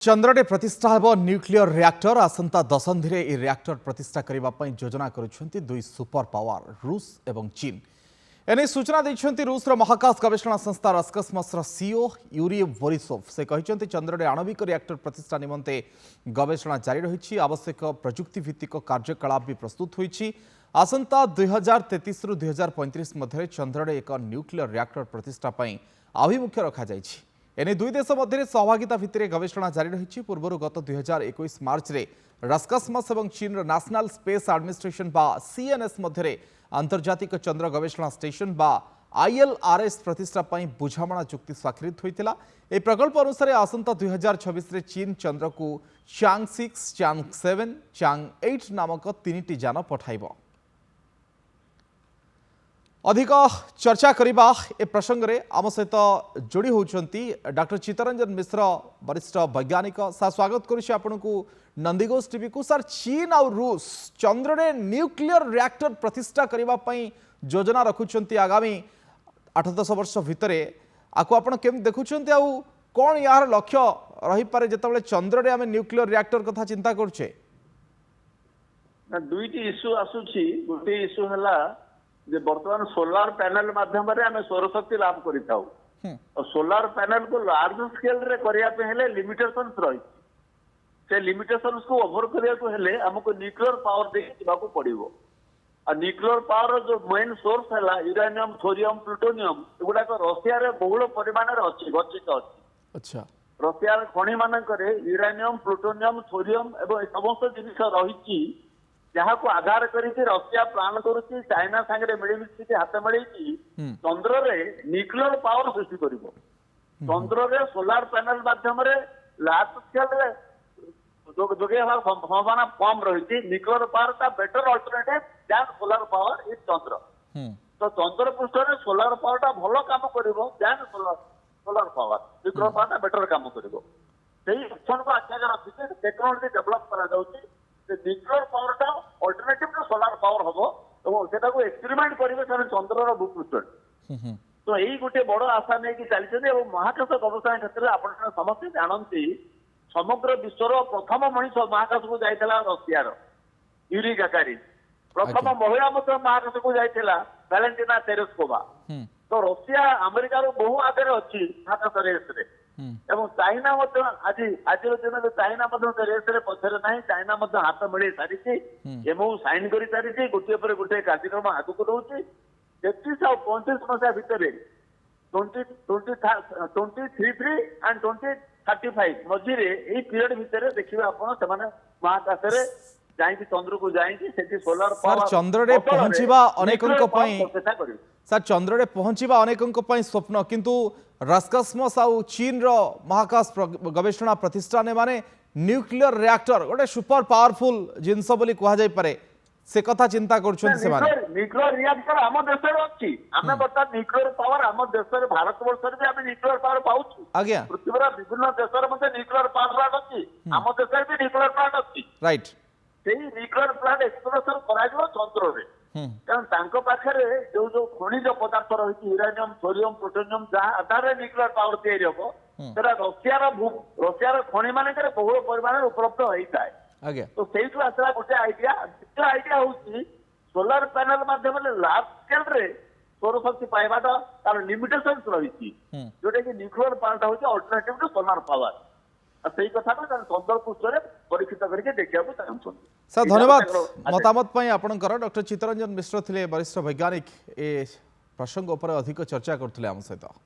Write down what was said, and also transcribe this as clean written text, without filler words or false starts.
चंद्रटे प्रतिष्ठा हेब nuclear reactor आसंता दशंधि ए reactor प्रतिष्ठा करने योजना करुछंती दुई सुपर पावर रूस एवं चीन। एने सूचना देछंती रूसर महाकाश गवेषणा संस्था रस्कस्मसर सीईओ यूरी बोरिसोव। से कहते चंद्रटे आणविक रिएक्टर प्रतिष्ठा निमंते गवेषणा जारी रही आवश्यक प्रजुक्ति भित्तिक कार्यकलाप भी प्रस्तुत होईछि। आसंता 2033 रु 2035 मध्य चंद्रटे एक न्यूक्लियर रिएक्टर प्रतिष्ठा पई आभिमुख्य रखा जाइछि। एने दुई देश मध्य सहभागिता भित्तिरे गवेषणा जारी रही। पूर्व गत 2021 मार्च रे रस्कस्मस और चीन नेशनल स्पेस एडमिनिस्ट्रेशन बा सीएनएस मध्य आंतर्जातिक चंद्र गवेषणा स्टेशन बा आईएलआरएस प्रतिष्ठा पई बुझामणा चुक्ति स्वाक्षरित होइतिला। ए प्रकल्प अनुसार आसंता 2026 रे चीन चंद्र को चांग 6, चांग 7, चांग 8 नामक 3टी यान पठाइबो। अधिक चर्चा करबा ए प्रसंग रे आम सहित जोड़ी होउछंती डॉक्टर चित्तरंजन मिश्र वरिष्ठ वैज्ञानिक। सर स्वागत करुछि आपनकु नंदीघोष टीवी को। सर चीन और रूस चंद्र रे न्यूक्लियर रिएक्टर प्रतिष्ठा करबा पई योजना रखुछंती आगामी 8-10 वर्ष भितरे आकु आपण केम देखुछंती आ कोन यार लक्ष्य रही पारे जेतबेले चंद्र रे हम न्यूक्लियर रिएक्टर कथा चिंता करछे? ना दुईटी इश्यू आसुछि। गोटे इश्यू हला जे वर्तमान सोलार पैनल माध्यम रे हमें सौर शक्ति लाभ करिताउ और सोलार पैनल को लार्ज स्केल रे करिया पे हेले लिमिटेशंस रही। से लिमिटेशंस को ओवर करिया को हेले हमको न्यूक्लियर पावर दे दिबाको पड़िबो। आ न्यूक्लियर पावर जो मेन सोर्स हला यूरेनियम, थोरियम, प्लूटोनियम एगुडा को रशिया रे बहुल परिमाण रे अछि, गच्छित अछि। अच्छा, रशिया रे खनि मानक रे यूरेनियम, प्लूटोनियम, थोरियम एवं समस्त जिनिस रहिछि जहाँ को आधार करके रशिया प्लान करुच्ची चाइना सांगे मिलमिशी हाथ मिलई चंद्र रे न्यूक्लियर पावर सृष्टि करिवो। चंद्र रे सोलार पैनल माध्यम रे लार्ज स्केल रे जोगे संभावना कम रही। न्यूक्लियर पावर का better alternative than solar power is Chandra. तो चंद्र पृष्ठ रे सोलार पावर टा भलो काम करिवो than solar power. Nuclear power टा बेटर काम करिवो। सेही ऑप्शन को आगे रखिके टेक्नोलॉजी डेवलप करा जाउची। न्यूक्लियर पावर टा अल्टरनेटिव टू सोलार पावर हबो और सेटा को एक्सपेरिमेंट करिवे से चंद्र रो भूपृष्ठ। तो यही गोटे बड़ आशा नहीं कि चलते और महाकाश गवेषणा क्षेत्र में आपण समस्त जानती समग्र विश्वर प्रथम मनीष महाकाश को जाइतला रशिया रो यूरी गागारिन। प्रथम महिला महाकाश को जाइतला वैलेंटिना तेरेस्कोवा। तो रशिया अमेरिका रो बहु आगे अछि महाकाश रेस रे। एवं चाइना आज दिन में चाइना रेस रे पछरे नहीं। चाइना हाथ मिल सारी एमओ साइन कर सारी गोटे पर गोटे कार्यक्रम आगे को रोचे। 33 और 35 मसीहा भितर 2033 एंड 2035 मझे यही पीरियड भितर देखिए आपण से महाकाश रे जाइए चंद्र को जाइए सोलार पावर चंद्र रे पहुंचीबा अनेकंक पई सर चंद्र रे पहुंचीबा अनेकंक पई स्वप्न किंतु रस्कस्मस आउ चीन रो महाकाश गवेषणा प्रतिष्ठान माने न्यूक्लियर रिएक्टर गोटे सुपर पावरफुल जिनस बोली कहा जाय पारे से कथा चिंता करछन से माने। न्यूक्लियर रिएक्टर हम देश रे अछि। हमें बता न्यूक्लियर पावर हम देश रे भारत वर्ष रे हम न्यूक्लियर पावर पाउछु। आज्ञा पृथ्वी रे विभिन्न देश रे मते न्यूक्लियर पावर प्लांट अछि। हम देश रे भी न्यूक्लियर प्लांट अछि। राइट। सेही न्यूक्लियर प्लांट एक्सप्लोरेशन कराइबो चंद्र रे। कारण तांको पाखरे जो जो खनिज पदार्थ रही यूरेनियम, थोरियम, प्लूटोनियम जहाँ आधार न्यूक्लियर पावर तैयारी हम सेटा रशिया खनि मान बहुल परिमाण उपलब्ध होता है। तो से आसला गोटे आइडिया। द्वितीय आइडिया हूँ सोलार पैनल माध्यम लार्ज स्केल रे सौर शक्ति पाइबा तार लिमिटेशंस रही जोटा कि न्यूक्लियर पावर हूँ अल्टरनेटिव टू सोलार पावर। से कथा चंद्र पृष्ठ में परीक्षित करके देखा चाहूँ। सर धन्यवाद मतामत आपणकर। डॉक्टर चित्तरंजन मिश्र थे वरिष्ठ वैज्ञानिक ए प्रसंग पर अधिक चर्चा करते आम सहित।